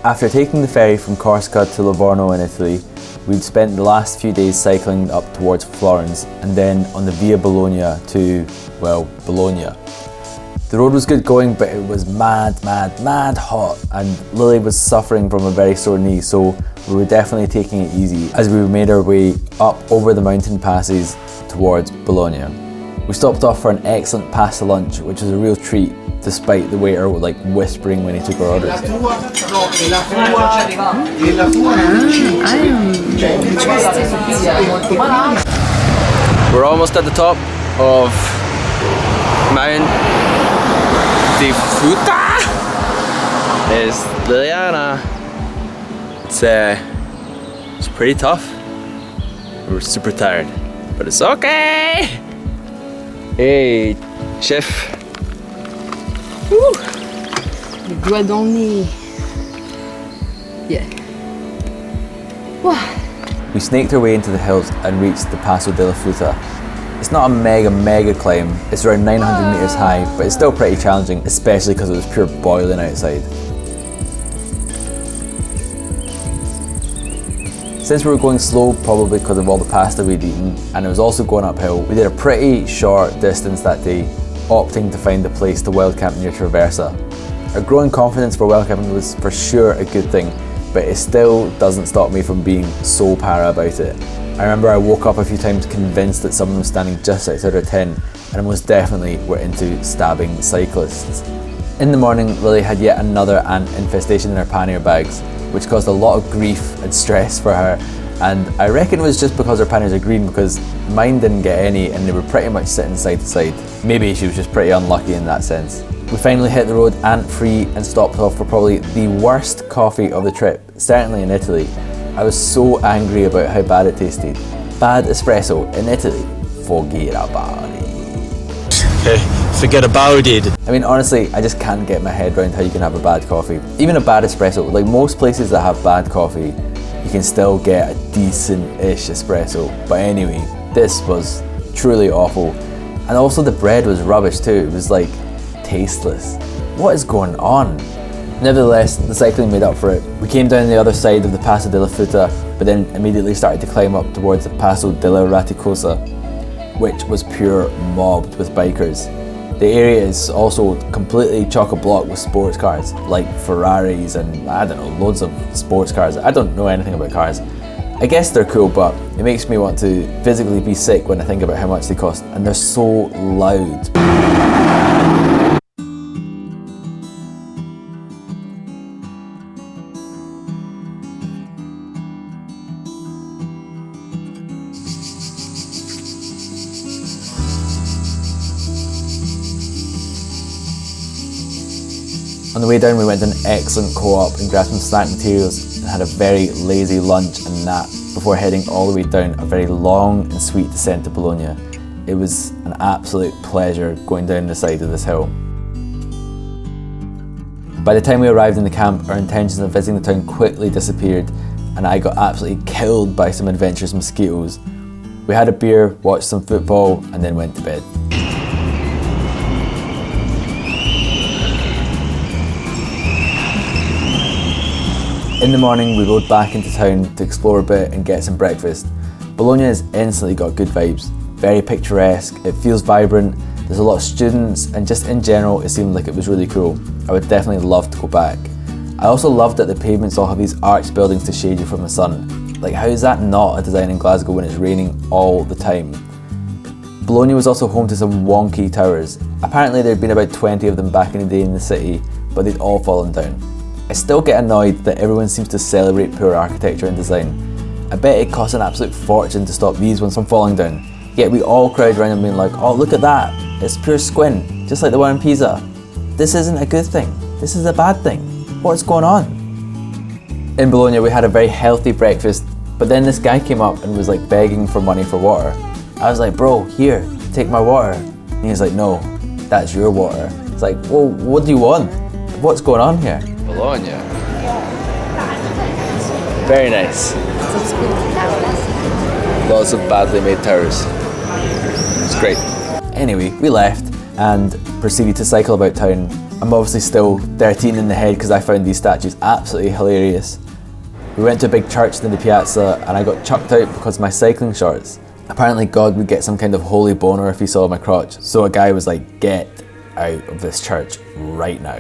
After taking the ferry from Corsica to Livorno in Italy, we'd spent the last few days cycling up towards Florence and then on the Via Bologna to, well, Bologna. The road was good going, but it was mad hot, and Lily was suffering from a very sore knee, so we were definitely taking it easy as we made our way up over the mountain passes towards Bologna. We stopped off for an excellent pasta lunch, which was a real treat, despite the waiter like whispering when he took our orders. We're almost at the top of Mount the Futa. There's Liliana. It's pretty tough. We're super tired, but it's okay. Hey, chef. Woo. Les doigts dans le nez. Yeah. Wow. We snaked our way into the hills and reached the Passo Della Futa. It's not a mega climb, it's around 900 metres high, but it's still pretty challenging, especially because it was pure boiling outside. Since we were going slow, probably because of all the pasta we'd eaten, and it was also going uphill, we did a pretty short distance that day, opting to find a place to wildcamp near Traversa. Our growing confidence for wildcamping was for sure a good thing, but it still doesn't stop me from being so para about it. I remember I woke up a few times convinced that someone was standing just outside our tent, and most definitely were into stabbing cyclists. In the morning, Lily had yet another ant infestation in her pannier bags, which caused a lot of grief and stress for her, and I reckon it was just because her panniers are green, because mine didn't get any and they were pretty much sitting side to side. Maybe she was just pretty unlucky in that sense. We finally hit the road ant-free and stopped off for probably the worst coffee of the trip, certainly in Italy. I was so angry about how bad it tasted. Bad espresso in Italy, forget about it. Forget about it. I mean, honestly, I just can't get my head around how you can have a bad coffee. Even a bad espresso, like most places that have bad coffee, you can still get a decent-ish espresso. But anyway, this was truly awful. And also the bread was rubbish too. It was like tasteless. What is going on? Nevertheless, the cycling made up for it. We came down the other side of the Passo della Futa, but then immediately started to climb up towards the Passo Della Raticosa, which was pure mobbed with bikers. The area is also completely chock-a-block with sports cars, like Ferraris and I don't know, loads of sports cars. I don't know anything about cars. I guess they're cool, but it makes me want to physically be sick when I think about how much they cost, and they're so loud. On the way down, we went to an excellent co-op and grabbed some snack materials and had a very lazy lunch and nap before heading all the way down a very long and sweet descent to Bologna. It was an absolute pleasure going down the side of this hill. By the time we arrived in the camp, our intentions of visiting the town quickly disappeared, and I got absolutely killed by some adventurous mosquitoes. We had a beer, watched some football, and then went to bed. In the morning, we rode back into town to explore a bit and get some breakfast. Bologna has instantly got good vibes, very picturesque, it feels vibrant, there's a lot of students, and just in general it seemed like it was really cool. I would definitely love to go back. I also loved that the pavements all have these arched buildings to shade you from the sun. Like, how is that not a design in Glasgow when it's raining all the time? Bologna was also home to some wonky towers. Apparently there'd been about 20 of them back in the day in the city, but they'd all fallen down. I still get annoyed that everyone seems to celebrate poor architecture and design. I bet it costs an absolute fortune to stop these ones from falling down. Yet we all crowd around and being like, oh, look at that, it's pure squint, just like the one in Pisa. This isn't a good thing, this is a bad thing. What's going on? In Bologna we had a very healthy breakfast, but then this guy came up and was like begging for money for water. I was like, bro, here, take my water. And he's like, no, that's your water. It's like, well, what do you want? What's going on here? Bologna. Very nice. Lots of badly made towers. It's great. Anyway, we left and proceeded to cycle about town, I'm obviously still 13 in the head because I found these statues absolutely hilarious. We went to a big church in the piazza and I got chucked out because of my cycling shorts. Apparently God would get some kind of holy boner if he saw my crotch, so a guy was like, "Get out of this church right now."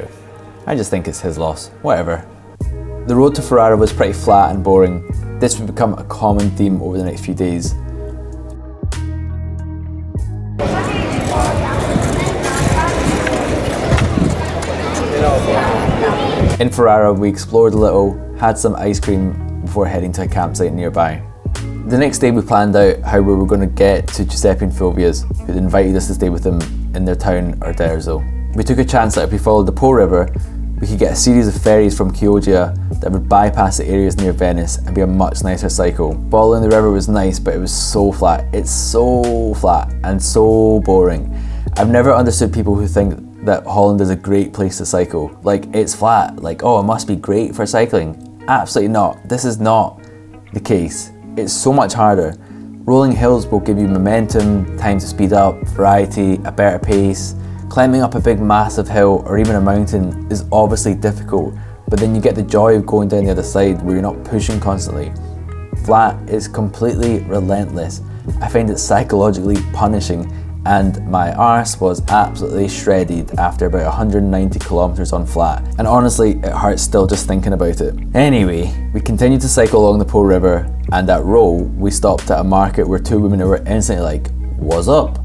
I just think it's his loss, whatever. The road to Ferrara was pretty flat and boring. This would become a common theme over the next few days. In Ferrara, we explored a little, had some ice cream before heading to a campsite nearby. The next day we planned out how we were going to get to Giuseppe and Fulvia's, who'd invited us to stay with them in their town Orderzo. We took a chance that if we followed the Po River, we could get a series of ferries from Chioggia that would bypass the areas near Venice and be a much nicer cycle. Following the river was nice, but it was so flat. It's so flat and so boring. I've never understood people who think that Holland is a great place to cycle. Like, it's flat, like, oh, it must be great for cycling. Absolutely not. This is not the case. It's so much harder. Rolling hills will give you momentum, time to speed up, variety, a better pace. Climbing up a big massive hill or even a mountain is obviously difficult, but then you get the joy of going down the other side where you're not pushing constantly. Flat is completely relentless. I find it psychologically punishing, and my arse was absolutely shredded after about 190 kilometers on flat. And honestly, it hurts still just thinking about it. Anyway, we continued to cycle along the Po River, and at Row, we stopped at a market where two women were instantly like, "What's up?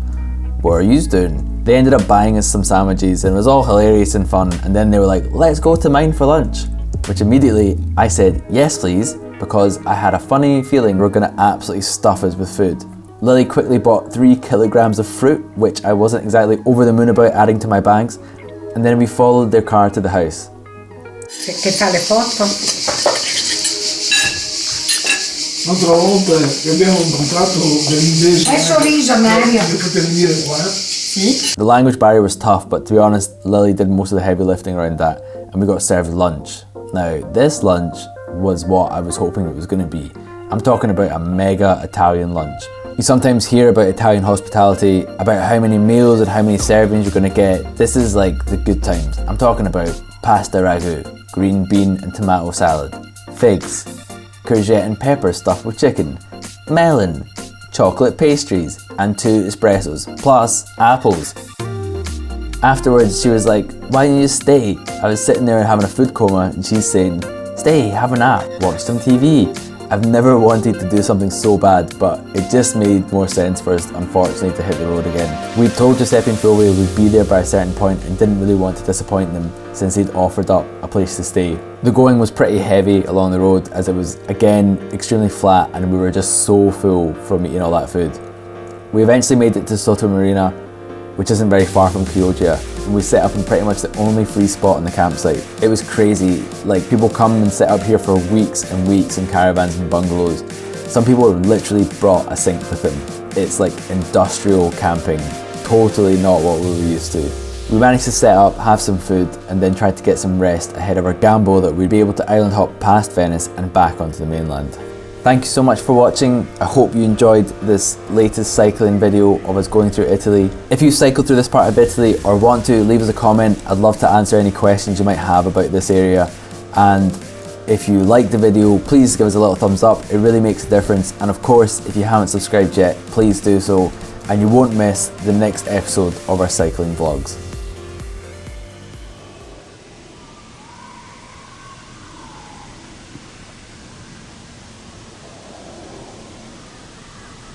What are you doing?" They ended up buying us some sandwiches and it was all hilarious and fun, and then they were like, "Let's go to mine for lunch," which immediately I said, "Yes please," because I had a funny feeling we were gonna absolutely stuff us with food. Lily quickly bought 3 kilograms of fruit, which I wasn't exactly over the moon about adding to my bags, and then we followed their car to the house. Che fa le foto? L'altra volta che abbiamo incontrato dell'inglese. Hai sorriso, Mario. Potete venire qua? Sì. The language barrier was tough, but to be honest, Lily did most of the heavy lifting around that, and we got served lunch. Now, this lunch was what I was hoping it was going to be. I'm talking about a mega Italian lunch. You sometimes hear about Italian hospitality, about how many meals and how many servings you're going to get. This is like the good times. I'm talking about pasta ragu, green bean and tomato salad, figs, courgette and pepper stuffed with chicken, melon, chocolate pastries, and 2 espressos, plus apples. Afterwards, she was like, "Why didn't you stay?" I was sitting there having a food coma, and she's saying, "Stay, have a nap, watch some TV." I've never wanted to do something so bad, but it just made more sense for us, unfortunately, to hit the road again. We told Giuseppe and Fulvia we'd be there by a certain point and didn't really want to disappoint them since they'd offered up a place to stay. The going was pretty heavy along the road as it was, again, extremely flat and we were just so full from eating all that food. We eventually made it to Soto Marina, which isn't very far from Chioggia, and we set up in pretty much the only free spot in the campsite. It was crazy, like people come and sit up here for weeks and weeks in caravans and bungalows. Some people have literally brought a sink with them. It's like industrial camping, totally not what we were used to. We managed to set up, have some food, and then tried to get some rest ahead of our gamble that we'd be able to island hop past Venice and back onto the mainland. Thank you so much for watching. I hope you enjoyed this latest cycling video of us going through Italy. If you cycled through this part of Italy or want to, leave us a comment. I'd love to answer any questions you might have about this area. And if you liked the video, please give us a little thumbs up. It really makes a difference. And of course, if you haven't subscribed yet, please do so, and you won't miss the next episode of our cycling vlogs.